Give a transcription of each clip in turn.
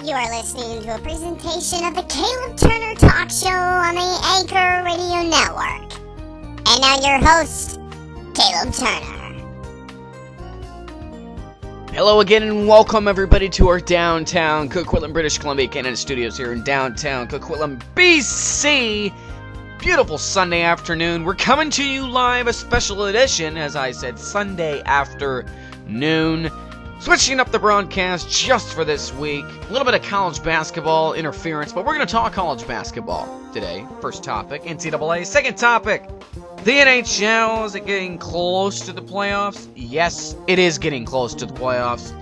You are listening to a presentation of the Caleb Turner Talk Show on the Anchor Radio Network. And now your host, Caleb Turner. Hello again and welcome everybody to our downtown Coquitlam, British Columbia, Canada studios here in downtown Coquitlam, BC. Beautiful Sunday afternoon. We're coming to you live, a special edition, as I said, Sunday afternoon. Switching up the broadcast just for this week. A little bit of college basketball interference, but we're going to talk college basketball today. First topic, NCAA. Second topic, the NHL. Is it getting close to the playoffs? Yes, it is getting close to the playoffs.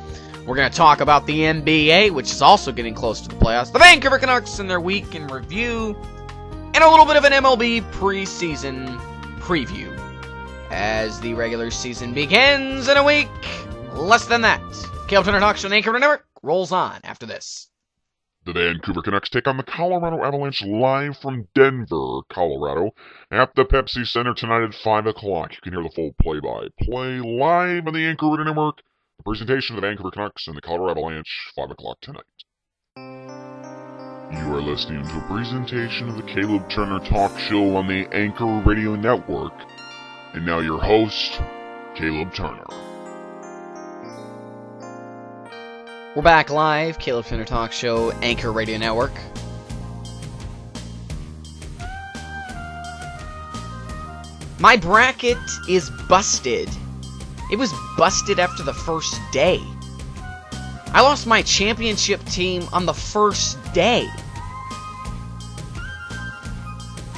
We're going to talk about the NBA, which is also getting close to the playoffs. The Vancouver Canucks and their week in review. And a little bit of an MLB preseason preview as the regular season begins in a week. Less than that. Caleb Turner Talk Show on Anchor Network rolls on after this. The Vancouver Canucks take on the Colorado Avalanche live from Denver, Colorado, at the Pepsi Center tonight at 5 o'clock. You can hear the full play-by-play live on the Anchor Radio Network. The presentation of the Vancouver Canucks and the Colorado Avalanche, 5 o'clock tonight. You are listening to a presentation of the Caleb Turner Talk Show on the Anchor Radio Network. And now your host, Caleb Turner. We're back live, Caleb Turner Talk Show, Anchor Radio Network. My bracket is busted. It was busted after the first day. I lost my championship team on the first day.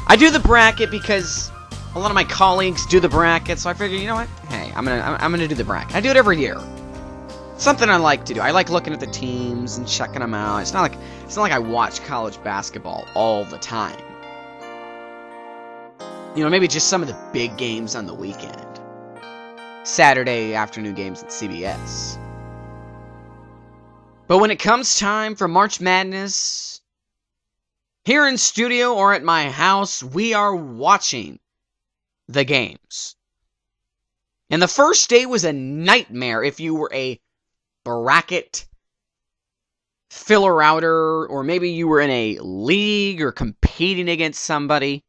I do the bracket because a lot of my colleagues do the bracket, so I figured, you know what? Hey, I'm gonna do the bracket. I do it every year. Something I like to do. I like looking at the teams and checking them out. It's not like I watch college basketball all the time. You know, maybe just some of the big games on the weekend. Saturday afternoon games at CBS. But when it comes time for March Madness, here in studio or at my house, we are watching the games. And the first day was a nightmare if you were a bracket filler outer, or maybe you were in a league or competing against somebody.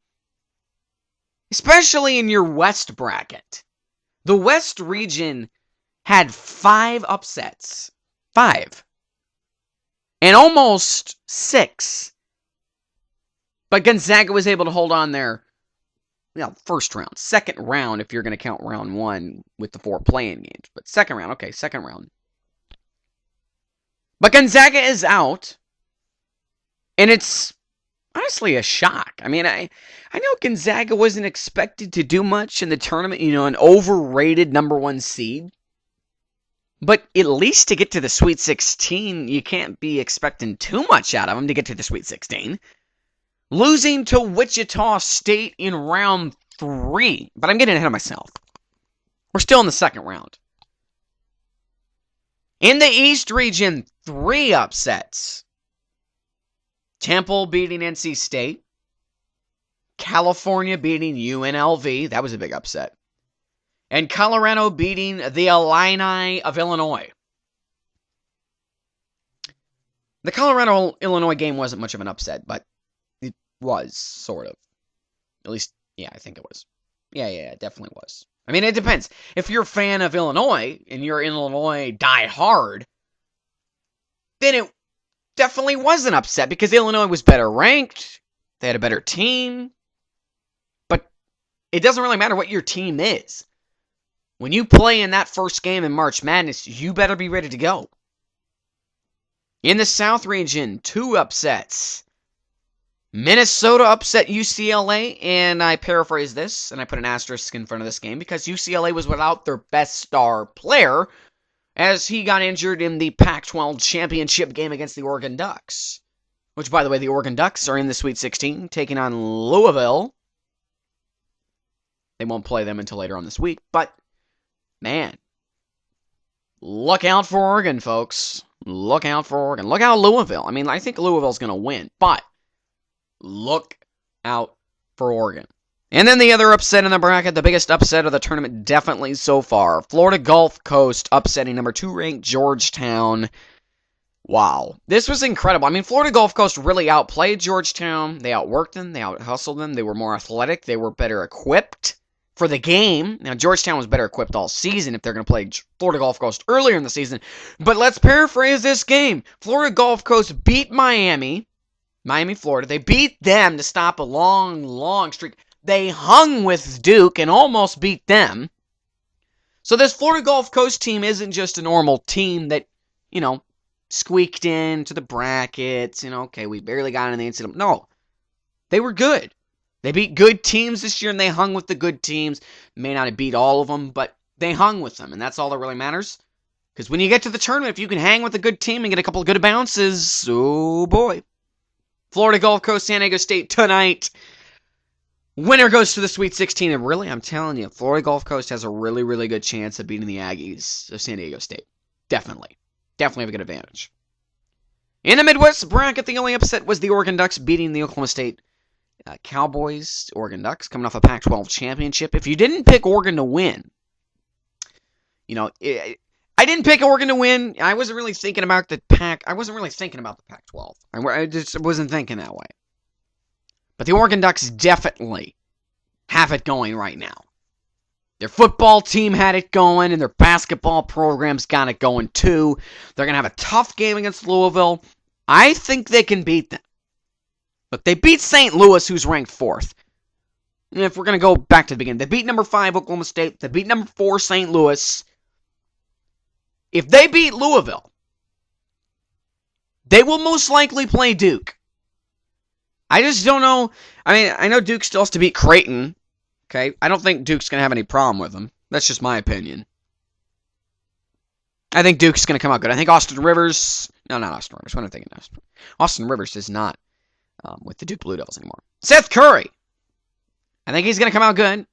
Especially in your West bracket. The West region had 5 upsets. 5. And almost 6. But Gonzaga was able to hold on there. Well, first round. Second round, if you're going to count round 1 with the 4 play-in games. But second round, okay, second round. But Gonzaga is out, and it's honestly a shock. I mean, I know Gonzaga wasn't expected to do much in the tournament, you know, an overrated number 1 seed. But at least to get to the Sweet 16, you can't be expecting too much out of them to get to the Sweet 16. Losing to Wichita State in round 3. But I'm getting ahead of myself. We're still in the second round. In the East region, 3 upsets. Temple beating NC State. California beating UNLV. That was a big upset. And Colorado beating the Illini of Illinois. The Colorado-Illinois game wasn't much of an upset, but it was, sort of. At least, yeah, I think it was. Yeah, it definitely was. I mean, it depends. If you're a fan of Illinois, and you're Illinois die hard, then it definitely was an upset, because Illinois was better ranked, they had a better team, but it doesn't really matter what your team is. When you play in that first game in March Madness, you better be ready to go. In the South region, 2 upsets. Minnesota upset UCLA, and I paraphrase this, and I put an asterisk in front of this game, because UCLA was without their best star player, as he got injured in the Pac-12 championship game against the Oregon Ducks. Which, by the way, the Oregon Ducks are in the Sweet 16, taking on Louisville. They won't play them until later on this week, but, man, look out for Oregon, folks. Look out for Oregon. Look out Louisville. I mean, I think Louisville's going to win, but look out for Oregon. And then the other upset in the bracket, the biggest upset of the tournament definitely so far. Florida Gulf Coast upsetting number 2 ranked Georgetown Wow. This was incredible. I mean, Florida Gulf Coast really outplayed Georgetown. They outworked them. They out-hustled them. They were more athletic. They were better equipped for the game. Now, Georgetown was better equipped all season if they're going to play Florida Gulf Coast earlier in the season. But let's paraphrase this game. Florida Gulf Coast beat Miami, Florida. They beat them to stop a long, long streak. They hung with Duke and almost beat them. So this Florida Gulf Coast team isn't just a normal team that, squeaked into the brackets. Okay, we barely got in the incident. No, they were good. They beat good teams this year, and they hung with the good teams. May not have beat all of them, but they hung with them, and that's all that really matters. Because when you get to the tournament, if you can hang with a good team and get a couple of good bounces, oh boy. Florida Gulf Coast, San Diego State tonight. Winner goes to the Sweet 16, and really, I'm telling you, Florida Gulf Coast has a really, really good chance of beating the Aggies of San Diego State. Definitely have a good advantage. In the Midwest bracket, the only upset was the Oregon Ducks beating the Oklahoma State Cowboys. Oregon Ducks coming off a Pac-12 championship. If you didn't pick Oregon to win, I didn't pick Oregon to win. I wasn't really thinking about the Pac-12. I just wasn't thinking that way. But the Oregon Ducks definitely have it going right now. Their football team had it going, and their basketball program's got it going too. They're going to have a tough game against Louisville. I think they can beat them. Look, they beat St. Louis, who's ranked 4th. And if we're going to go back to the beginning, they beat number 5 Oklahoma State. They beat number 4 St. Louis. If they beat Louisville, they will most likely play Duke. I just don't know. I mean, I know Duke still has to beat Creighton. Okay, I don't think Duke's going to have any problem with them. That's just my opinion. I think Duke's going to come out good. I think Austin Rivers... No, not Austin Rivers. What am I thinking? Austin Rivers is not with the Duke Blue Devils anymore. Seth Curry. I think he's going to come out good.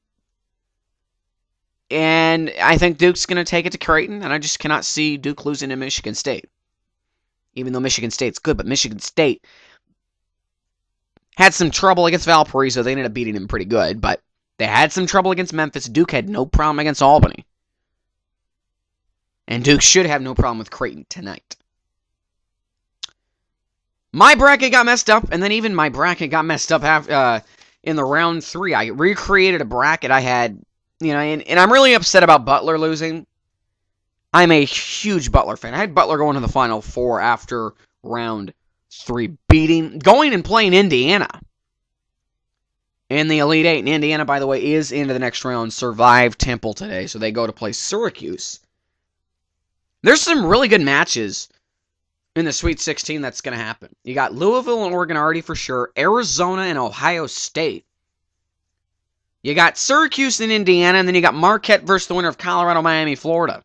And I think Duke's going to take it to Creighton, and I just cannot see Duke losing to Michigan State. Even though Michigan State's good, but Michigan State had some trouble against Valparaiso. They ended up beating him pretty good, but they had some trouble against Memphis. Duke had no problem against Albany. And Duke should have no problem with Creighton tonight. My bracket got messed up, and then even my bracket got messed up in the round 3. I recreated a bracket I had, and I'm really upset about Butler losing. I'm a huge Butler fan. I had Butler going to the Final Four after round 3, going and playing Indiana in the Elite 8. And Indiana, by the way, is into the next round. Survived Temple today, so they go to play Syracuse. There's some really good matches in the Sweet 16 that's going to happen. You got Louisville and Oregon already for sure. Arizona and Ohio State. You got Syracuse and Indiana, and then you got Marquette versus the winner of Colorado, Miami, Florida.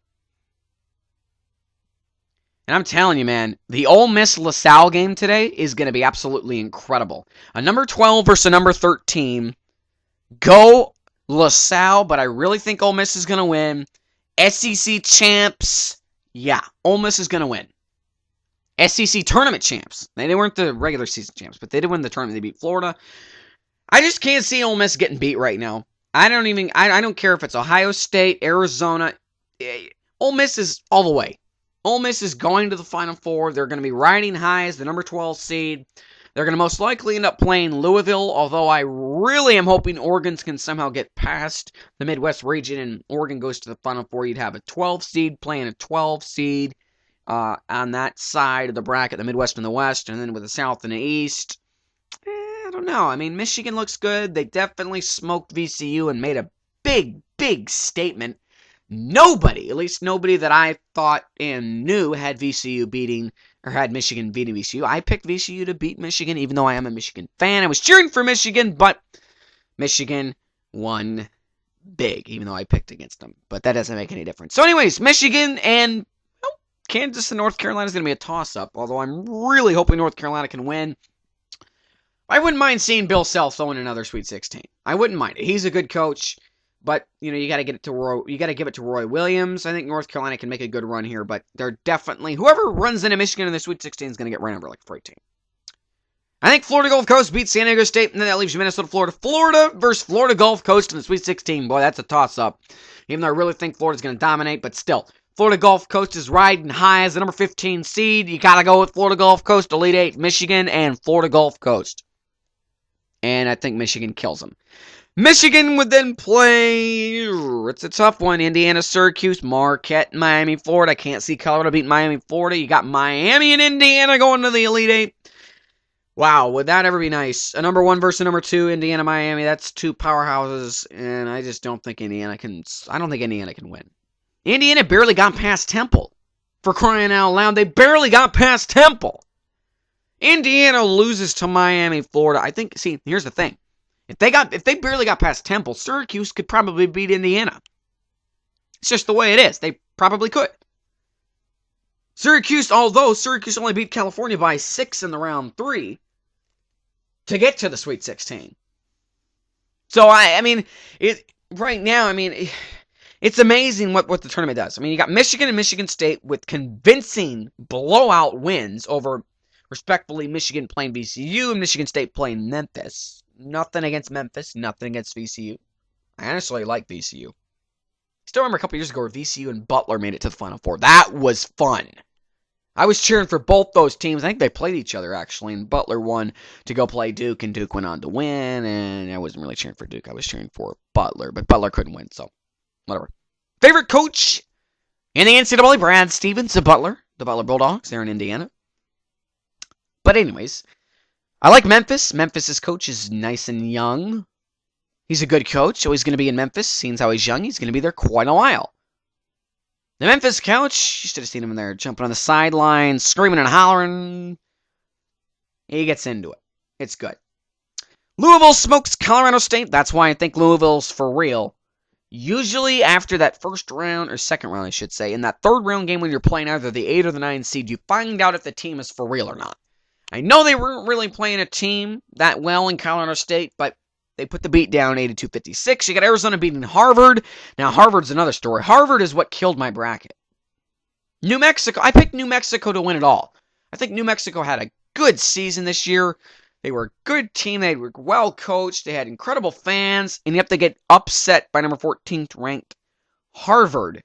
And I'm telling you, man, the Ole Miss LaSalle game today is going to be absolutely incredible. A number 12 versus a number 13. Go LaSalle, but I really think Ole Miss is going to win. SEC champs, yeah, Ole Miss is going to win. SEC tournament champs. They weren't the regular season champs, but they did win the tournament. They beat Florida. I just can't see Ole Miss getting beat right now. I don't care if it's Ohio State, Arizona. Ole Miss is all the way. Ole Miss is going to the Final Four. They're going to be riding high as the number 12 seed. They're going to most likely end up playing Louisville, although I really am hoping Oregon can somehow get past the Midwest region and Oregon goes to the Final Four. You'd have a 12 seed playing a 12 seed on that side of the bracket, the Midwest and the West, and then with the South and the East. I don't know. I mean, Michigan looks good. They definitely smoked VCU and made a big, big statement. Nobody, at least nobody that I thought and knew had VCU beating, or had Michigan beating VCU. I picked VCU to beat Michigan, even though I am a Michigan fan. I was cheering for Michigan, but Michigan won big, even though I picked against them. But that doesn't make any difference. So anyways, Michigan and Kansas and North Carolina is going to be a toss-up, although I'm really hoping North Carolina can win. I wouldn't mind seeing Bill Self throwing another Sweet 16. I wouldn't mind it. He's a good coach. But, you got to give it to Roy Williams. I think North Carolina can make a good run here, but they're definitely, whoever runs into Michigan in the Sweet 16 is going to get ran over like a freight team. I think Florida Gulf Coast beats San Diego State, and then that leaves you Minnesota, Florida. Florida versus Florida Gulf Coast in the Sweet 16. Boy, that's a toss-up. Even though I really think Florida's going to dominate, but still. Florida Gulf Coast is riding high as the number 15 seed. You got to go with Florida Gulf Coast, Elite 8, Michigan, and Florida Gulf Coast. And I think Michigan kills them. Michigan would then play, it's a tough one, Indiana, Syracuse, Marquette, Miami, Florida. I can't see Colorado beating Miami, Florida. You got Miami and Indiana going to the Elite 8. Wow, would that ever be nice? A number 1 versus a number 2, Indiana, Miami. That's two powerhouses, and I just don't think Indiana can win. Indiana barely got past Temple. For crying out loud, they barely got past Temple. Indiana loses to Miami, Florida. I think, see, here's the thing. If they barely got past Temple, Syracuse could probably beat Indiana. It's just the way it is. They probably could. Syracuse, although Syracuse only beat California by 6 in the round 3 to get to the Sweet 16. So, I mean, right now, it's amazing what the tournament does. I mean, you got Michigan and Michigan State with convincing blowout wins over, respectfully, Michigan playing VCU and Michigan State playing Memphis. Nothing against Memphis, nothing against VCU. I honestly like VCU. Still remember a couple years ago where VCU and Butler made it to the Final Four. That was fun. I was cheering for both those teams. I think they played each other, actually, and Butler won to go play Duke, and Duke went on to win, and I wasn't really cheering for Duke. I was cheering for Butler, but Butler couldn't win, so whatever. Favorite coach in the NCAA, Brad Stevens, the Butler Bulldogs. They're in Indiana. But anyways, I like Memphis. Memphis's coach is nice and young. He's a good coach, so he's going to be in Memphis. Seeing how he's young, he's going to be there quite a while. The Memphis coach, you should have seen him in there jumping on the sideline, screaming and hollering. He gets into it. It's good. Louisville smokes Colorado State. That's why I think Louisville's for real. Usually after that first round, or second round, I should say, in that third round game when you're playing either the 8 or the 9 seed, you find out if the team is for real or not. I know they weren't really playing a team that well in Colorado State, but they put the beat down 82-56. You got Arizona beating Harvard. Now, Harvard's another story. Harvard is what killed my bracket. New Mexico. I picked New Mexico to win it all. I think New Mexico had a good season this year. They were a good team. They were well coached. They had incredible fans. And yet they get upset by number 14th ranked Harvard.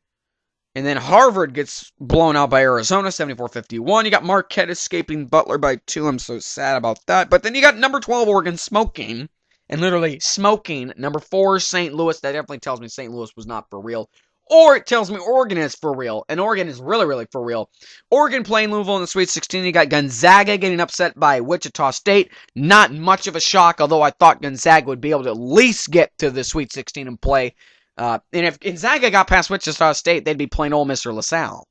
And then Harvard gets blown out by Arizona, 74-51. You got Marquette escaping Butler by 2. I'm so sad about that. But then you got number 12 Oregon smoking. And literally smoking number 4 St. Louis. That definitely tells me St. Louis was not for real. Or it tells me Oregon is for real. And Oregon is really, really for real. Oregon playing Louisville in the Sweet 16. You got Gonzaga getting upset by Wichita State. Not much of a shock, although I thought Gonzaga would be able to at least get to the Sweet 16 and play. And if Gonzaga got past Wichita State, they'd be playing Ole Miss or LaSalle.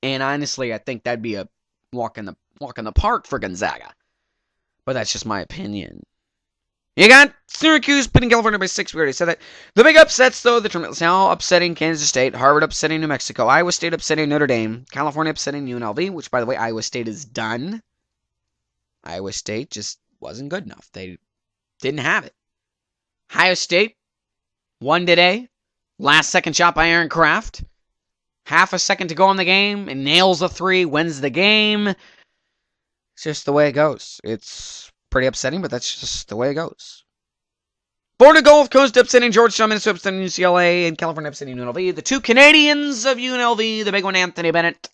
And honestly, I think that'd be a walk in the park for Gonzaga. But that's just my opinion. You got Syracuse beating California by 6. We already said that. The big upsets, though, the tournament now upsetting Kansas State, Harvard upsetting New Mexico, Iowa State upsetting Notre Dame, California upsetting UNLV, which, by the way, Iowa State is done. Iowa State just wasn't good enough. They didn't have it. Ohio State won today. Last second shot by Aaron Craft. Half a second to go in the game, and nails a 3, wins the game. It's just the way it goes. It's pretty upsetting, but that's just the way it goes. Florida Gulf Coast upsetting Georgetown, Minnesota upsetting UCLA, and California upsetting UNLV. The 2 Canadians of UNLV, the big one, Anthony Bennett.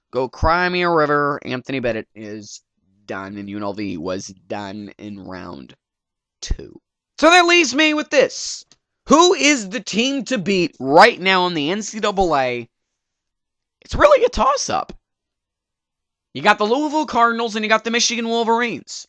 Go cry me a river. Anthony Bennett is done, and UNLV was done in round 2. So that leaves me with this. Who is the team to beat right now in the NCAA? It's really a toss-up. You got the Louisville Cardinals and you got the Michigan Wolverines.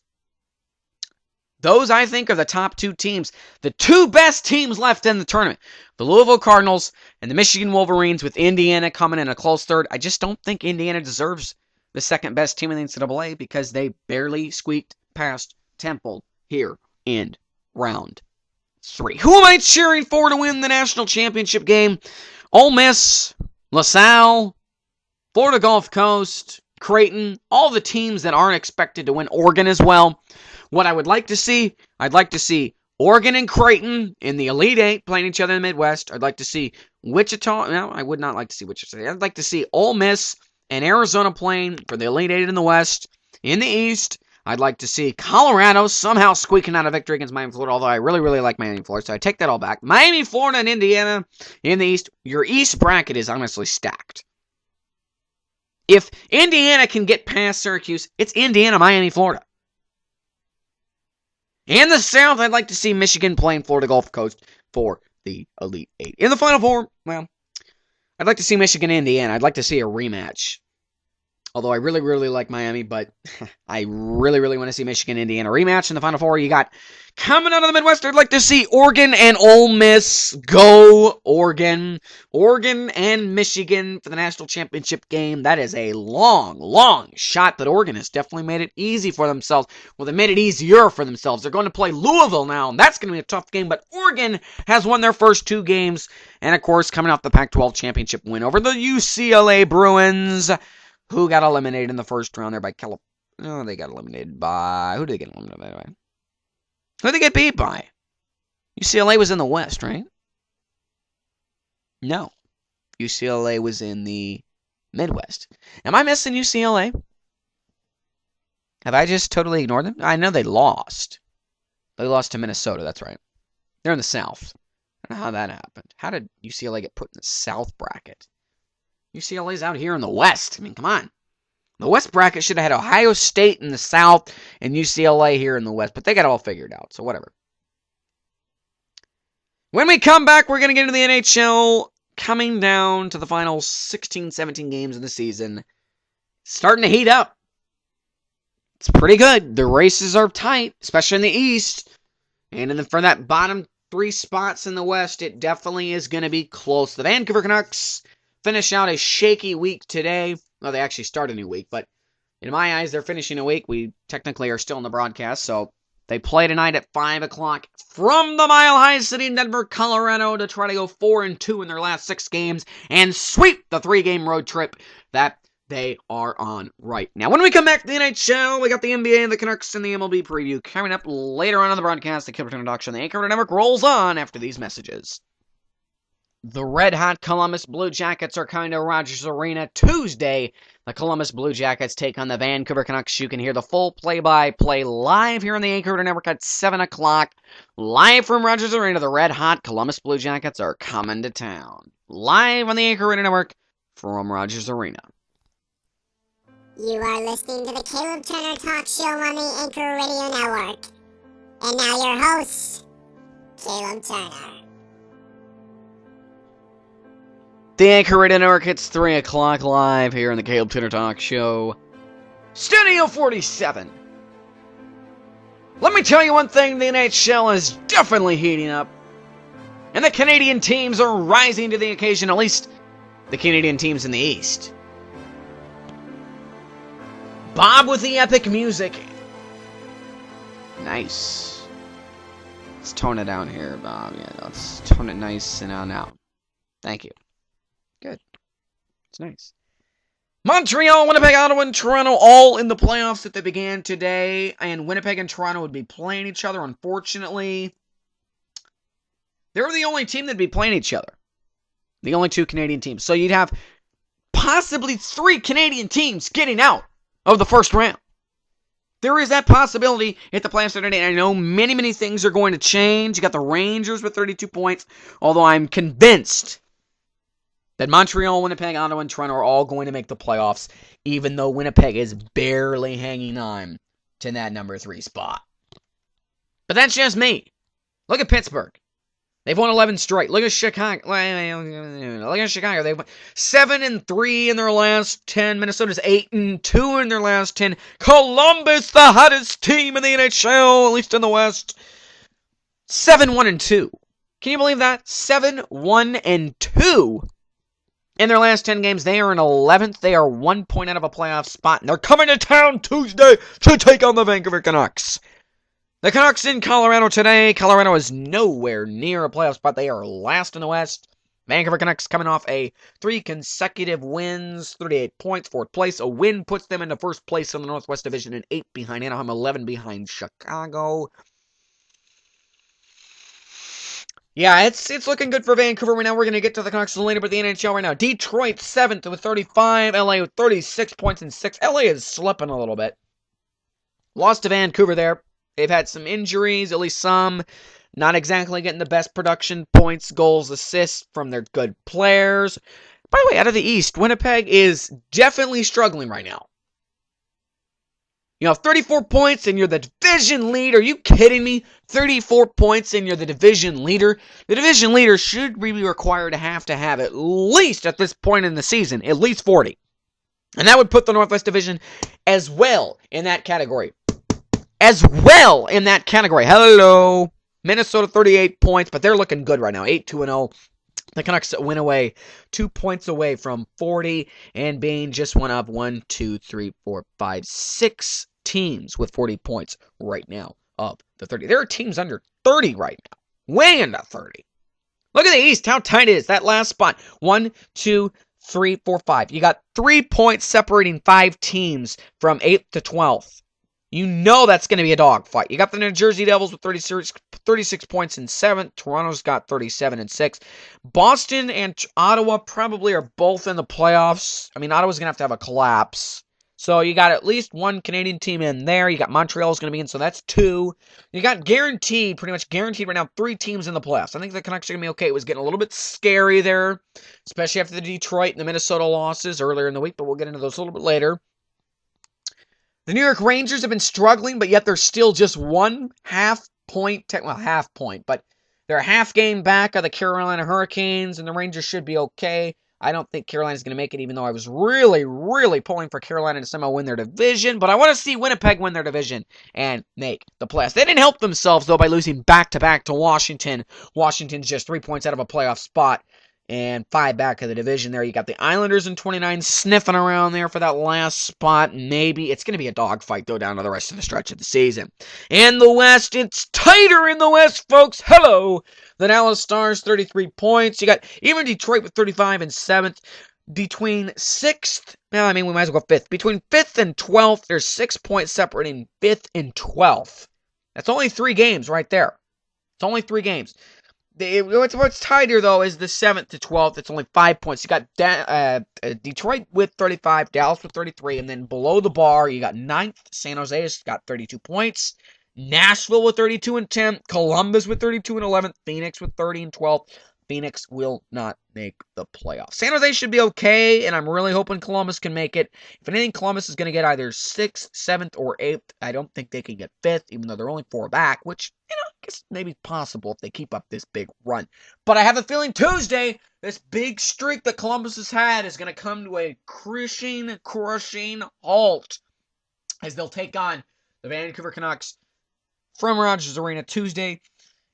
Those, I think, are the top 2 teams. The 2 best teams left in the tournament. The Louisville Cardinals and the Michigan Wolverines, with Indiana coming in a close third. I just don't think Indiana deserves the second best team in the NCAA because they barely squeaked past Temple here in round 3. Who am I cheering for to win the national championship game? Ole Miss, LaSalle, Florida Gulf Coast, Creighton, all the teams that aren't expected to win. Oregon as well. What I would like to see, I'd like to see Oregon and Creighton in the Elite 8 playing each other in the Midwest. I'd like to see Wichita. No, I would not like to see Wichita. I'd like to see Ole Miss and Arizona playing for the Elite 8 in the West. In the East, I'd like to see Colorado somehow squeaking out a victory against Miami, Florida, although I really, really like Miami, Florida, so I take that all back. Miami, Florida, and Indiana in the East. Your East bracket is honestly stacked. If Indiana can get past Syracuse, it's Indiana, Miami, Florida. In the South, I'd like to see Michigan playing Florida Gulf Coast for the Elite Eight. In the Final Four, well, I'd like to see Michigan, Indiana. I'd like to see a rematch. Although I really, really like Miami, but I really, really want to see Michigan, Indiana rematch in the Final Four. You got, coming out of the Midwest, I'd like to see Oregon and Ole Miss. Go Oregon. Oregon and Michigan for the national championship game. That is a long, long shot, but Oregon has definitely made it easy for themselves. Well, they made it easier for themselves. They're going to play Louisville now, and that's going to be a tough game, but Oregon has won their first 2 games. And, of course, coming off the Pac-12 championship win over the UCLA Bruins, who got eliminated in the first round there by California. No, they got eliminated by... Who did they get eliminated by? Who did they get beat by? UCLA was in the West, right? No. UCLA was in the Midwest. Am I missing UCLA? Have I just totally ignored them? I know they lost. They lost to Minnesota, that's right. They're in the South. I don't know how that happened. How did UCLA get put in the South bracket? UCLA's out here in the West. I mean, come on. The West bracket should have had Ohio State in the South and UCLA here in the West, but they got it all figured out, so whatever. When we come back, we're going to get into the NHL, coming down to the final 16, 17 games of the season. Starting to heat up. It's pretty good. The races are tight, especially in the East. And for that bottom 3 spots in the West, it definitely is going to be close. The Vancouver Canucks finish out a shaky week today. Well, they actually start a new week, but in my eyes, they're finishing a week. We technically are still in the broadcast, so they play tonight at 5 o'clock from the Mile High City in Denver, Colorado, to try to go 4-2 in their last 6 games and sweep the 3-game road trip that they are on right now. When we come back to the NHL, we got the NBA and the Canucks and the MLB preview coming up later on in the broadcast. The Kilberton Talk Show, the Anchor Network rolls on after these messages. The red-hot Columbus Blue Jackets are coming to Rogers Arena Tuesday. The Columbus Blue Jackets take on the Vancouver Canucks. You can hear the full play-by-play live here on the Anchor Network at 7 o'clock. Live from Rogers Arena, the red-hot Columbus Blue Jackets are coming to town. Live on the Anchor Network from Rogers Arena. You are listening to the Caleb Turner Talk Show on the Anchor Radio Network. And now your host, Caleb Turner. The Anchor Radio Network hits 3 o'clock live here on the Caleb Turner Talk Show. Studio 47. Let me tell you one thing, the NHL is definitely heating up. And the Canadian teams are rising to the occasion, at least the Canadian teams in the East. Bob with the epic music. Nice. Let's tone it down here, Bob. Yeah, let's tone it nice and on out. Thank you. Good. It's nice. Montreal, Winnipeg, Ottawa, and Toronto all in the playoffs that they began today. And Winnipeg and Toronto would be playing each other, unfortunately. They're the only team that'd be playing each other. The only 2 Canadian teams. So you'd have possibly 3 Canadian teams getting out of the first round. There is that possibility if the playoffs are today. I know many, many things are going to change. You got the Rangers with 32 points. Although I'm convinced that Montreal, Winnipeg, Ottawa, and Toronto are all going to make the playoffs, even though Winnipeg is barely hanging on to that number 3 spot. But that's just me. Look at Pittsburgh. They've won 11 straight. Look at Chicago. They've won 7-3 in their last 10. Minnesota's 8-2 in their last 10. Columbus, the hottest team in the NHL, at least in the West, 7-1-2. Can you believe that? 7-1-2. In their last 10 games, they are in 11th. They are 1 point out of a playoff spot. And they're coming to town Tuesday to take on the Vancouver Canucks. The Canucks in Colorado today. Colorado is nowhere near a playoff spot. They are last in the West. Vancouver Canucks coming off 3 consecutive wins, 38 points, 4th place. A win puts them into first place in the Northwest Division and 8 behind Anaheim, 11 behind Chicago. Yeah, it's looking good for Vancouver right now. We're going to get to the Canucks later, but the NHL right now. Detroit 7th with 35. LA with 36 points and 6. LA is slipping a little bit. Lost to Vancouver there. They've had some injuries, at least some. Not exactly getting the best production, points, goals, assists from their good players. By the way, out of the East, Winnipeg is definitely struggling right now. 34 points and you're the division lead. Are you kidding me? 34 points and you're the division leader. The division leader should be required to have at least, at this point in the season, at least 40. And that would put the Northwest Division as well in that category. Hello. Minnesota 38 points, but they're looking good right now. 8-2-0. The Canucks went away 2 points away from 40, and Bain just went up 6 teams with 40 points right now of the 30. There are teams under 30 right now. Way under 30. Look at the East, how tight it is. That last spot. 1, 2, 3, 4, 5. You got 3 points separating 5 teams from 8th to 12th. You know that's going to be a dogfight. You got the New Jersey Devils with 36 points in 7th. Toronto's got 37 and 6. Boston and Ottawa probably are both in the playoffs. I mean, Ottawa's going to have a collapse. So you got at least one Canadian team in there. You got Montreal's going to be in, so that's 2. You got pretty much guaranteed right now, 3 teams in the playoffs. I think the Canucks are going to be okay. It was getting a little bit scary there, especially after the Detroit and the Minnesota losses earlier in the week, but we'll get into those a little bit later. The New York Rangers have been struggling, but yet they're still just half point, but they're a half game back of the Carolina Hurricanes, and the Rangers should be okay. I don't think Carolina's going to make it, even though I was really, really pulling for Carolina to somehow win their division, but I want to see Winnipeg win their division and make the playoffs. They didn't help themselves, though, by losing back-to-back to Washington. Washington's just 3 points out of a playoff spot. And 5 back of the division there. You got the Islanders in 29 sniffing around there for that last spot. Maybe. It's going to be a dogfight, though, down to the rest of the stretch of the season. And the West, it's tighter in the West, folks. Hello. The Dallas Stars, 33 points. You got even Detroit with 35 and 7th. Between 6th, we might as well go 5th. Between 5th and 12th, there's 6 points separating 5th and 12th. That's only 3 games right there. It's only 3 games. What's tighter, though, is the 7th to 12th. It's only 5 points. You got Detroit with 35, Dallas with 33, and then below the bar, you got 9th. San Jose's got 32 points. Nashville with 32 and 10. Columbus with 32 and 11. Phoenix with 30 and 12. Phoenix will not make the playoffs. San Jose should be okay, and I'm really hoping Columbus can make it. If anything, Columbus is going to get either 6th, 7th, or 8th. I don't think they can get 5th, even though they're only 4 back, which, I guess maybe possible if they keep up this big run. But I have a feeling Tuesday, this big streak that Columbus has had is going to come to a crushing halt as they'll take on the Vancouver Canucks from Rogers Arena Tuesday.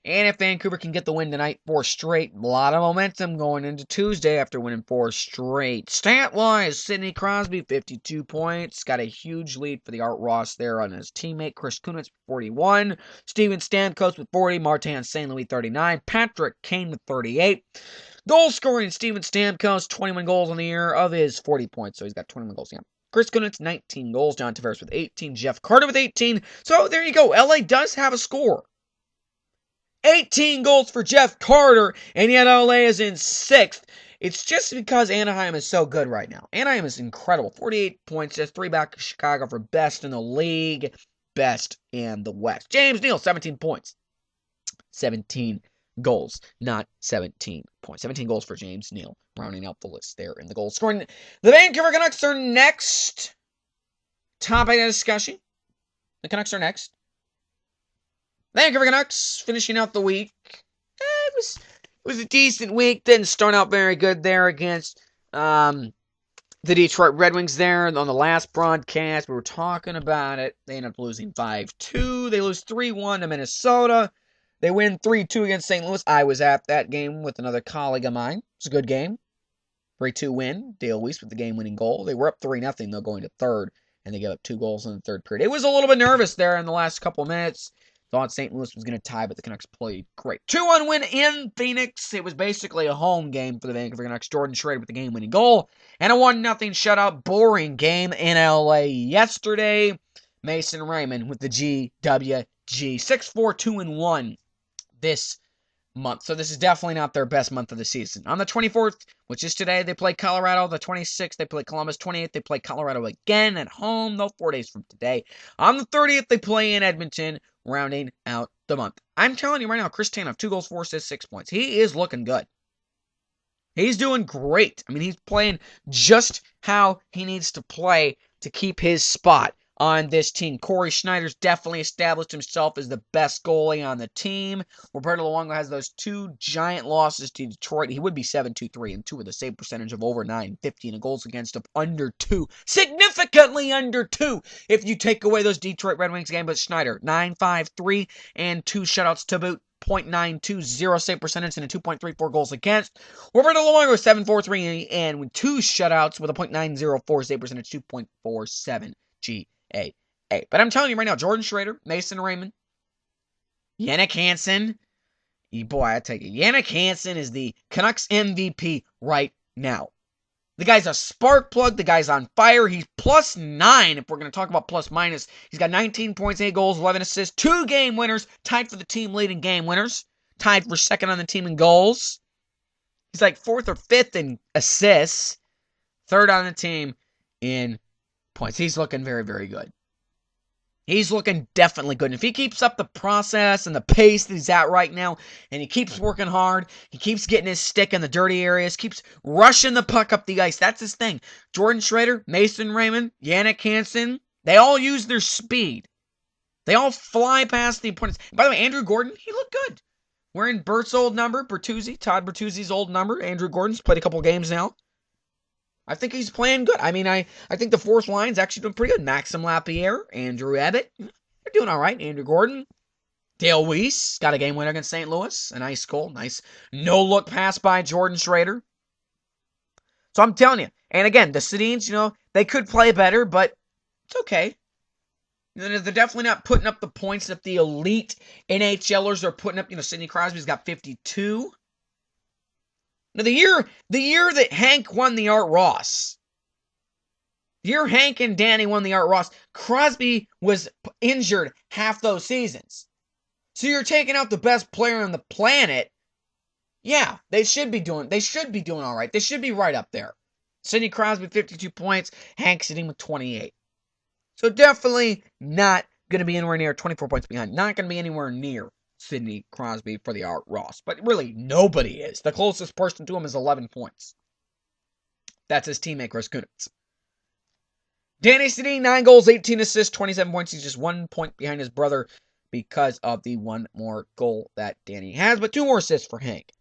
And if Vancouver can get the win tonight, 4 straight, a lot of momentum going into Tuesday after winning 4 straight. Stat-wise, Sidney Crosby, 52 points. Got a huge lead for the Art Ross there on his teammate, Chris Kunitz, 41. Steven Stamkos with 40. Martin St. Louis, 39. Patrick Kane with 38. Goal scoring, Steven Stamkos, 21 goals on the year of his 40 points. So he's got 21 goals, yeah. Chris Kunitz, 19 goals. John Tavares with 18. Jeff Carter with 18. So there you go. LA does have a score. 18 goals for Jeff Carter, and yet LA is in 6th. It's just because Anaheim is so good right now. Anaheim is incredible. 48 points, just 3 back of Chicago for best in the league, best in the West. James Neal, 17 points. 17 goals, not 17 points. 17 goals for James Neal, rounding out the list there in the goal scoring. The Vancouver Canucks are next. Topic of discussion. The Canucks are next. Vancouver Canucks finishing out the week. It was a decent week. Didn't start out very good there against the Detroit Red Wings there. On the last broadcast, we were talking about it. They ended up losing 5-2. They lose 3-1 to Minnesota. They win 3-2 against St. Louis. I was at that game with another colleague of mine. It was a good game. 3-2 win. Dale Weiss with the game-winning goal. They were up 3-0 though going to third, and they gave up 2 goals in the third period. It was a little bit nervous there in the last couple of minutes. Thought St. Louis was going to tie, but the Canucks played great. 2-1 win in Phoenix. It was basically a home game for the Vancouver Canucks. Jordan Schroeder with the game-winning goal. And a 1-0 shutout, boring game in LA yesterday. Mason Raymond with the GWG. 6-4, 2-1 this month. So this is definitely not their best month of the season. On the 24th, which is today, they play Colorado. The 26th, they play Columbus. 28th, they play Colorado again at home, though 4 days from today. On the 30th, they play in Edmonton, rounding out the month. I'm telling you right now, Chris Tanev, 2 goals, 4 assists, 6 points. He is looking good. He's doing great. I mean, he's playing just how he needs to play to keep his spot on this team. Corey Schneider's definitely established himself as the best goalie on the team. Roberto Luongo has those 2 giant losses to Detroit. He would be 7-2-3 and 2 with a save percentage of over 950 and goals against of under 2. Significantly under 2 if you take away those Detroit Red Wings game. But Schneider, 9-5-3 and 2 shutouts to boot. .920 save percentage and a 2.34 goals against. Roberto Luongo 7-4-3 and with 2 shutouts with a .904 save percentage, 2.47 GAA. But I'm telling you right now, Jordan Schrader, Mason Raymond, Jannik Hansen, boy, I take it. Jannik Hansen is the Canucks MVP right now. The guy's a spark plug. The guy's on fire. He's +9 if we're going to talk about plus minus. He's got 19 points, 8 goals, 11 assists, 2 game winners, tied for the team leading game winners, tied for second on the team in goals. He's like 4th or 5th in assists, 3rd on the team in points. He's looking very, very good. He's looking definitely good. And if he keeps up the process and the pace that he's at right now, and he keeps working hard, he keeps getting his stick in the dirty areas, keeps rushing the puck up the ice. That's his thing. Jordan Schrader, Mason Raymond, Jannik Hansen, they all use their speed. They all fly past the opponents. By the way, Andrew Gordon, he looked good. Wearing Bert's old number, Todd Bertuzzi's old number. Andrew Gordon's played a couple games now. I think he's playing good. I mean, I think the 4th line's actually doing pretty good. Maxim Lapierre, Andrew Abbott, they're doing all right. Andrew Gordon, Dale Weiss got a game winner against St. Louis. A nice goal. Nice no-look pass by Jordan Schrader. So I'm telling you. And again, the Sedins, they could play better, but it's okay. They're definitely not putting up the points that the elite NHLers are putting up. Sidney Crosby's got 52. Now, the year that Hank won the Art Ross, the year Hank and Danny won the Art Ross, Crosby was injured half those seasons. So you're taking out the best player on the planet. Yeah, they should be doing all right. They should be right up there. Sidney Crosby, 52 points. Hank sitting with 28. So definitely not going to be anywhere near 24 points behind. Not going to be anywhere near Sidney Crosby for the Art Ross. But really, nobody is. The closest person to him is 11 points. That's his teammate, Chris Kunitz. Danny Sedin, 9 goals, 18 assists, 27 points. He's just 1 point behind his brother because of the 1 more goal that Danny has. But 2 more assists for Hank.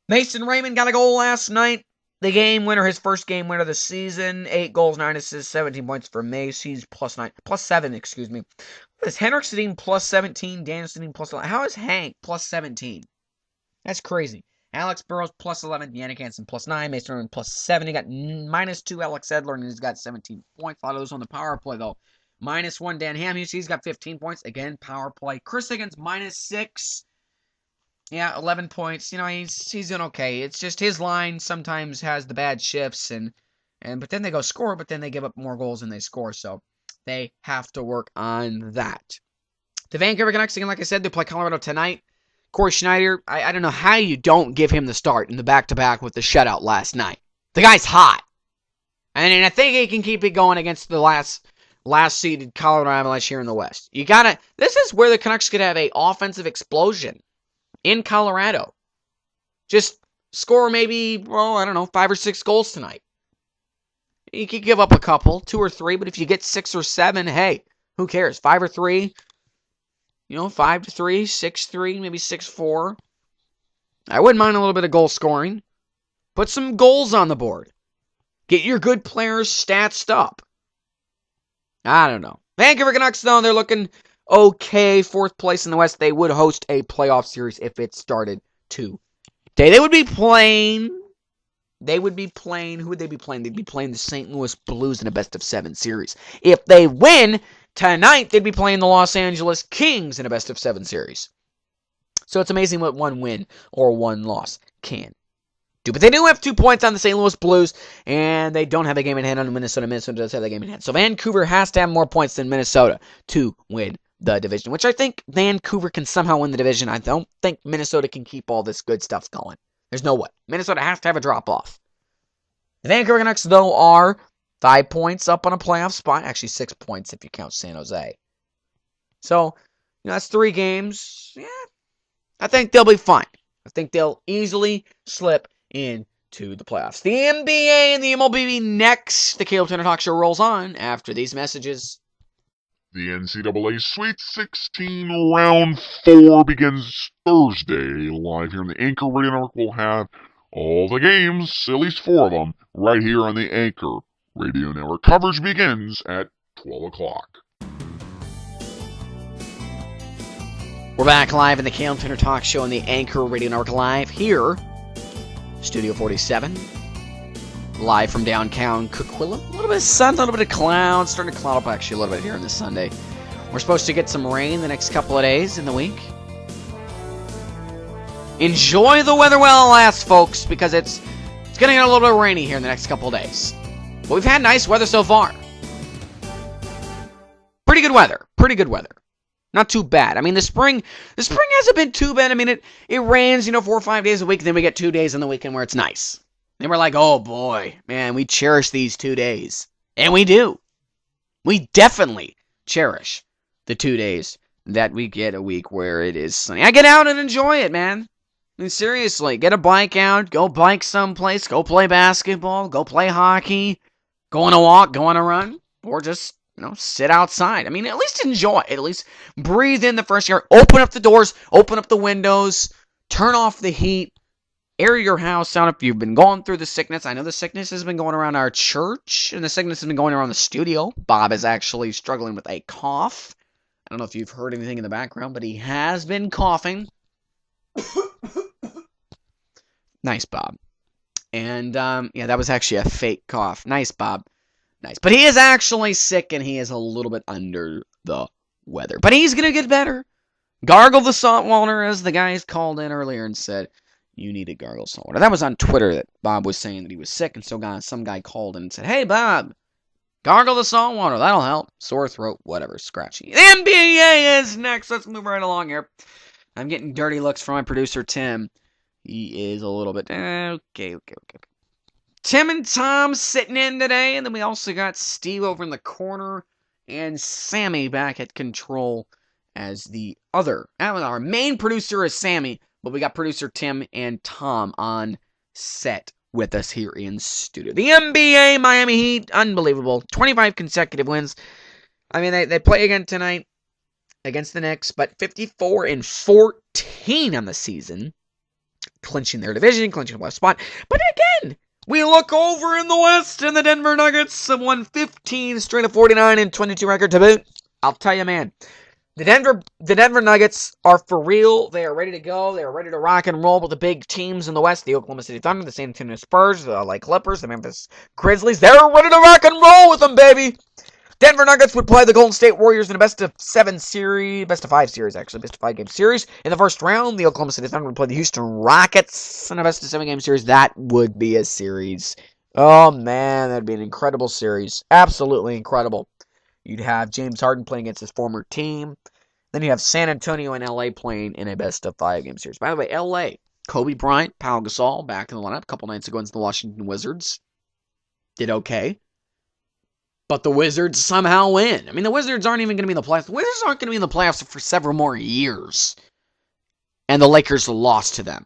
Mason Raymond got a goal last night. The game winner, his first game winner of the season. 8 goals, 9 assists, 17 points for Mace. He's +7, excuse me. Is Henrik Sedin +17? Daniel Sedin +11? How is Hank +17? That's crazy. Alex Burrows +11. Jannik Hansen +9. Mason Raymond +7. He got -2 Alex Edler, and he's got 17 points. A lot of those on the power play, though. -1 Dan Hamhuis. He's got 15 points. Again, power play. Chris Higgins -6. Yeah, 11 points. He's doing okay. It's just his line sometimes has the bad shifts, but then they go score, but then they give up more goals than they score, so they have to work on that. The Vancouver Canucks, again, like I said, they play Colorado tonight. Corey Schneider, I don't know how you don't give him the start in the back-to-back with the shutout last night. The guy's hot. And I think he can keep it going against the last seeded Colorado Avalanche here in the West. This is where the Canucks could have an offensive explosion. In Colorado. Just score maybe, 5 or 6 goals tonight. You could give up a couple, 2 or 3, but if you get 6 or 7, hey, who cares? 5 or 3, 5-3, 6-3, maybe 6-4. I wouldn't mind a little bit of goal scoring. Put some goals on the board. Get your good players statsed up. I don't know. Vancouver Canucks, though, they're looking okay, 4th place in the West. They would host a playoff series if it started today. They would be playing. Who would they be playing? They'd be playing the St. Louis Blues in a best-of-7 series. If they win tonight, they'd be playing the Los Angeles Kings in a best-of-7 series. So it's amazing what 1 win or 1 loss can do. But they do have 2 points on the St. Louis Blues, and they don't have a game in hand on Minnesota. Minnesota does have a game in hand. So Vancouver has to have more points than Minnesota to win the division, which I think Vancouver can somehow win the division. I don't think Minnesota can keep all this good stuff going. There's no way. Minnesota has to have a drop-off. The Vancouver Canucks, though, are 5 points up on a playoff spot. Actually, 6 points if you count San Jose. So, that's 3 games. Yeah, I think they'll be fine. I think they'll easily slip into the playoffs. The NBA and the MLB next. The Caleb Turner Talk Show rolls on after these messages. The NCAA Sweet 16 Round 4 begins Thursday. Live here on the Anchor Radio Network, we'll have all the games, at least 4 of them, right here on the Anchor Radio Network. Coverage begins at 12 o'clock. We're back live in the Caleb Turner Talk Show on the Anchor Radio Network live here, Studio 47. Live from downtown Coquitlam. A little bit of sun, a little bit of clouds. Starting to cloud up actually a little bit here on this Sunday. We're supposed to get some rain the next couple of days in the week. Enjoy the weather while it lasts, folks, because it's going to get a little bit rainy here in the next couple of days. But we've had nice weather so far. Pretty good weather. Pretty good weather. Not too bad. I mean, the spring hasn't been too bad. I mean, it rains, 4 or 5 days a week, and then we get 2 days on the weekend where it's nice. And we're like, oh boy, man, we cherish these 2 days. And we do. We definitely cherish the 2 days that we get a week where it is sunny. I get out and enjoy it, man. I mean, seriously, get a bike out, go bike someplace, go play basketball, go play hockey, go on a walk, go on a run, or just, sit outside. I mean, at least enjoy it. At least breathe in the fresh air. Open up the doors, open up the windows, turn off the heat. Air your house out if you've been going through the sickness. I know the sickness has been going around our church, and the sickness has been going around the studio. Bob is actually struggling with a cough. I don't know if you've heard anything in the background, but he has been coughing. Nice, Bob. And, that was actually a fake cough. Nice, Bob. Nice. But he is actually sick, and he is a little bit under the weather. But he's going to get better. Gargle the salt water, as the guys called in earlier and said, you need to gargle salt water. That was on Twitter that Bob was saying that he was sick, and so some guy called in and said, hey, Bob, gargle the salt water. That'll help. Sore throat, whatever, scratchy. The NBA is next. Let's move right along here. I'm getting dirty looks from my producer, Tim. He is a little bit... Okay. Tim and Tom sitting in today, and then we also got Steve over in the corner, and Sammy back at control as the other. Our main producer is Sammy, but we got producer Tim and Tom on set with us here in studio. The NBA, Miami Heat, unbelievable. 25 consecutive wins. I mean, they play again tonight against the Knicks, but 54-14 on the season. Clinching their division, clinching the last spot. But again, we look over in the West, and the Denver Nuggets have won 15 straight of 49 and 22 record to boot. I'll tell you, man. The Denver Nuggets are for real. They are ready to go. They are ready to rock and roll with the big teams in the West. The Oklahoma City Thunder, the San Antonio Spurs, the LA Clippers, the Memphis Grizzlies. They're ready to rock and roll with them, baby. Denver Nuggets would play the Golden State Warriors in a best of 5 series game series. In the first round, the Oklahoma City Thunder would play the Houston Rockets in a best of 7 game series. That would be a series. Oh, man, that'd be an incredible series. Absolutely incredible. You'd have James Harden playing against his former team. Then you have San Antonio and LA playing in a best of 5 game series. By the way, LA, Kobe Bryant, Pau Gasol back in the lineup a couple nights ago against the Washington Wizards. Did okay. But the Wizards somehow win. I mean, the Wizards aren't even going to be in the playoffs. The Wizards aren't going to be in the playoffs for several more years. And the Lakers lost to them.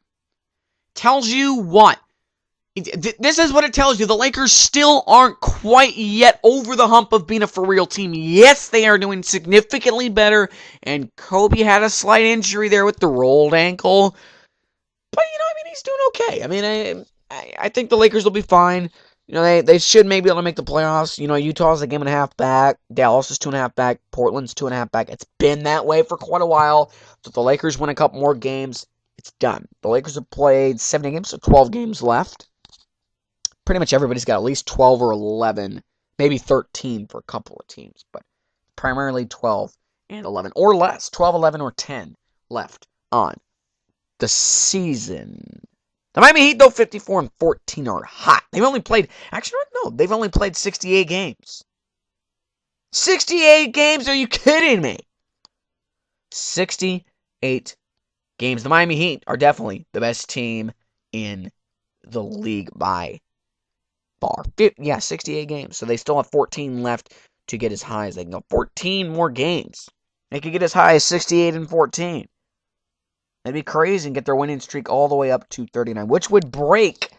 Tells you what? This is what it tells you. The Lakers still aren't quite yet over the hump of being a for-real team. Yes, they are doing significantly better. And Kobe had a slight injury there with the rolled ankle. But, he's doing okay. I mean, I think the Lakers will be fine. They should maybe be able to make the playoffs. Utah's a game and a half back. Dallas is 2.5 back. Portland's 2.5 back. It's been that way for quite a while. So if the Lakers win a couple more games, it's done. The Lakers have played 70 games, so 12 games left. Pretty much everybody's got at least 12 or 11, maybe 13 for a couple of teams, but primarily 12 and 11 or less. 12, 11, or 10 left on the season. The Miami Heat, though, 54-14 are hot. They've only played 68 games. 68 games? Are you kidding me? 68 games. The Miami Heat are definitely the best team in the league by far. 68 games. So they still have 14 left to get as high as they can go. 14 more games. They could get as high as 68 and 14. That'd be crazy and get their winning streak all the way up to 39, which would break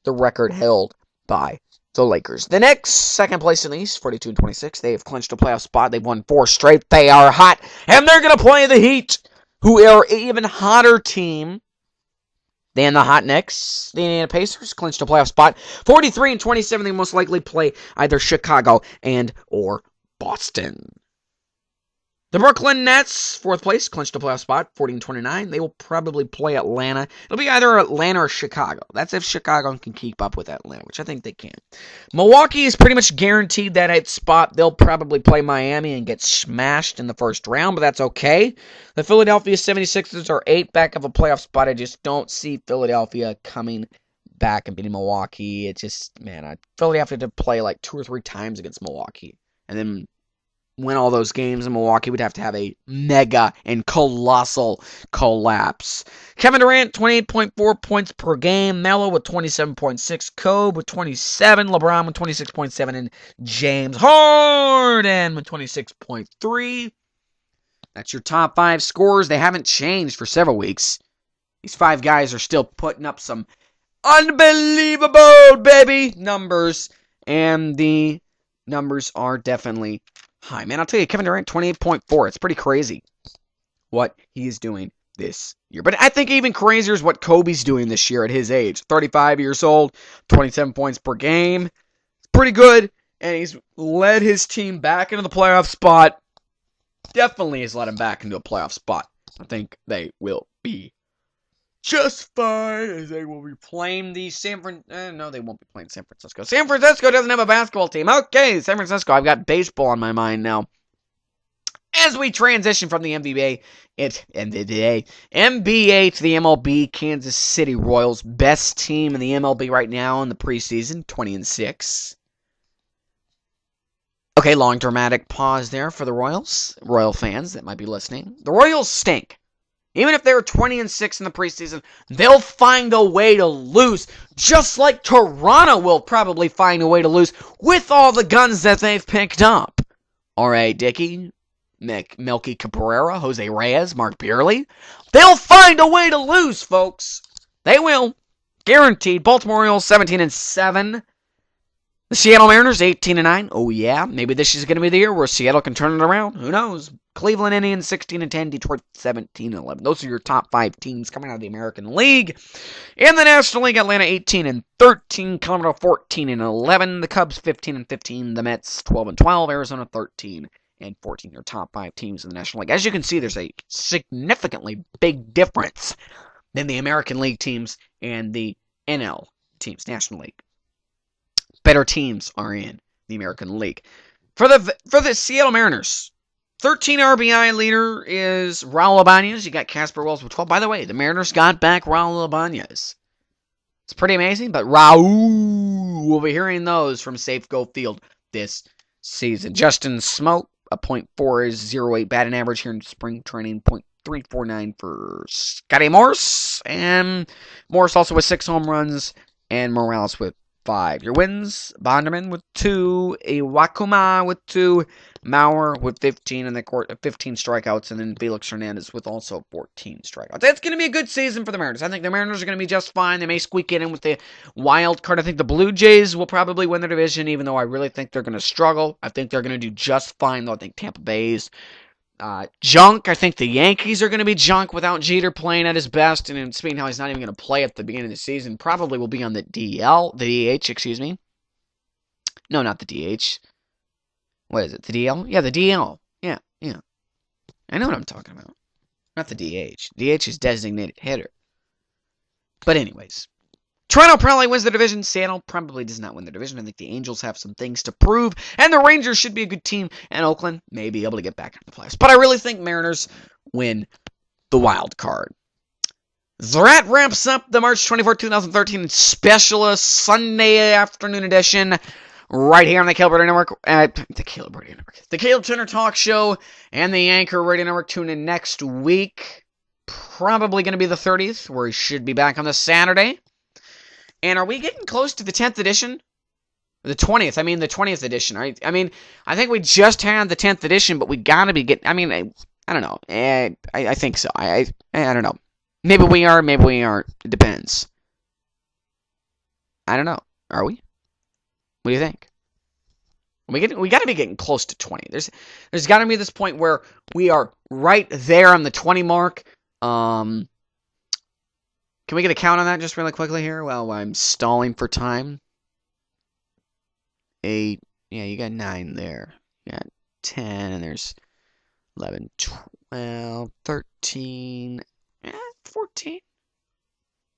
the record held by the Lakers. The next, second place in the East, 42 and 26. They have clinched a playoff spot. They've won 4 straight. They are hot, and they're going to play the Heat, who are an even hotter team than the Hot Knicks. The Indiana Pacers clinched a playoff spot. 43 and 27. They most likely play either Chicago and or Boston. The Brooklyn Nets, 4th place, clinched a playoff spot, 40 and 29. They will probably play Atlanta. It'll be either Atlanta or Chicago. That's if Chicago can keep up with Atlanta, which I think they can. Milwaukee is pretty much guaranteed that 8th spot. They'll probably play Miami and get smashed in the first round, but that's okay. The Philadelphia 76ers are 8 back of a playoff spot. I just don't see Philadelphia coming back and beating Milwaukee. It just, Philadelphia had to play like 2 or 3 times against Milwaukee. And then win all those games, and Milwaukee would have to have a mega and colossal collapse. Kevin Durant, 28.4 points per game. Melo with 27.6. Kobe with 27. LeBron with 26.7. And James Harden with 26.3. That's your top 5 scorers. They haven't changed for several weeks. These 5 guys are still putting up some unbelievable, baby, numbers. And the numbers are definitely high. Man, I'll tell you, Kevin Durant, 28.4. It's pretty crazy what he's doing this year. But I think even crazier is what Kobe's doing this year at his age. 35 years old, 27 points per game. It's pretty good. And he's led his team back into the playoff spot. Definitely has led him back into a playoff spot. I think they will be just fine, as they will be playing the no, they won't be playing San Francisco. San Francisco doesn't have a basketball team. Okay, San Francisco. I've got baseball on my mind now. As we transition from the NBA to the MLB, Kansas City Royals, best team in the MLB right now in the preseason, 20-6. Okay, long dramatic pause there for the Royal fans that might be listening. The Royals stink. Even if they're 20-6 in the preseason, they'll find a way to lose. Just like Toronto will probably find a way to lose with all the guns that they've picked up. R.A. Dickey, Melky Cabrera, Jose Reyes, Mark Beerley. They'll find a way to lose, folks. They will. Guaranteed. Baltimore Orioles 17-7. The Seattle Mariners 18-9. Oh yeah, maybe this is going to be the year where Seattle can turn it around. Who knows? Cleveland Indians 16-10, Detroit 17-11. Those are your top 5 teams coming out of the American League. In the National League, Atlanta 18-13, Colorado 14-11, the Cubs 15-15, the Mets 12-12, Arizona 13-14. Your top 5 teams in the National League. As you can see, there's a significantly big difference than the American League teams and the NL teams, National League. Better teams are in the American League. For the Seattle Mariners, 13 RBI leader is Raul Ibanez. You got Casper Wells with 12. By the way, the Mariners got back Raul Ibanez. It's pretty amazing, but Raul, we'll be hearing those from Safeco Field this season. Justin Smoak, a .408 batting average here in spring training, .349 for Scotty Morris, and Morris also with 6 home runs, and Morales with 5. Your wins, Bonderman with 2, Iwakuma with 2, Mauer with 15 in the court, 15 strikeouts, and then Felix Hernandez with also 14 strikeouts. That's going to be a good season for the Mariners. I think the Mariners are going to be just fine. They may squeak it in with the wild card. I think the Blue Jays will probably win their division, even though I really think they're going to struggle. I think they're going to do just fine, though. I think Tampa Bay's junk. I think the Yankees are going to be junk without Jeter playing at his best, and speaking how he's not even going to play at the beginning of the season, probably will be on the DH, excuse me. No, not the DH. What is it, the DL? Yeah, the DL. Yeah. I know what I'm talking about. Not the DH. DH is designated hitter. But anyways, Toronto probably wins the division. Seattle probably does not win the division. I think the Angels have some things to prove, and the Rangers should be a good team, and Oakland may be able to get back into the playoffs. But I really think Mariners win the wild card. That wraps up the March 24, 2013 specialist Sunday afternoon edition right here on the Caleb Radio Network. The Caleb Radio Network. The Caleb Turner Talk Show and the Anchor Radio Network. Tune in next week. Probably going to be the 30th, where we should be back on the Saturday. And are we getting close to the 10th edition? The 20th. I mean, the 20th edition. I mean, I think we just had the 10th edition, but we got to be getting... I mean, I don't know. I think so. I don't know. Maybe we are, maybe we aren't. It depends. I don't know. Are we? What do you think? We got to be getting close to 20. There's got to be this point where we are right there on the 20 mark. Can we get a count on that just really quickly here while I'm stalling for time? 8. Yeah, you got 9 there. You got 10, and there's 11, 12, 13, 14.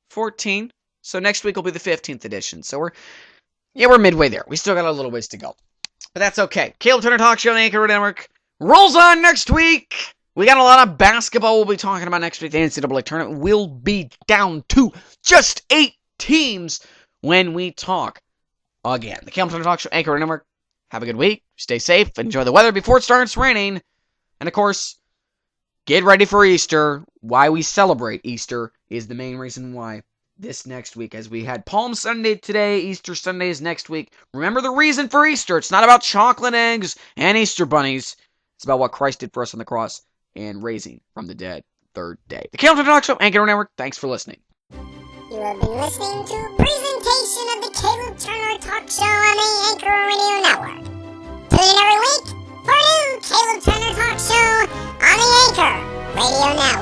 14. So next week will be the 15th edition. So we're midway there. We still got a little ways to go. But that's okay. Caleb Turner Talk Show on the Anchor Network rolls on next week. We got a lot of basketball we'll be talking about next week. The NCAA tournament will be down to just 8 teams when we talk again. The Caleb Turner Talk Show, Anchor Network. Have a good week. Stay safe. Enjoy the weather before it starts raining. And of course, get ready for Easter. Why we celebrate Easter is the main reason why this next week, as we had Palm Sunday today, Easter Sunday is next week. Remember the reason for Easter. It's not about chocolate eggs and Easter bunnies. It's about what Christ did for us on the cross and raising from the dead third day. The Caleb Turner Talk Show, Anchor Network. Thanks for listening. You have been listening to a presentation of the Caleb Turner Talk Show on the Anchor Radio Network. Tune in every week for a new Caleb Turner Talk Show on the Anchor Radio Network.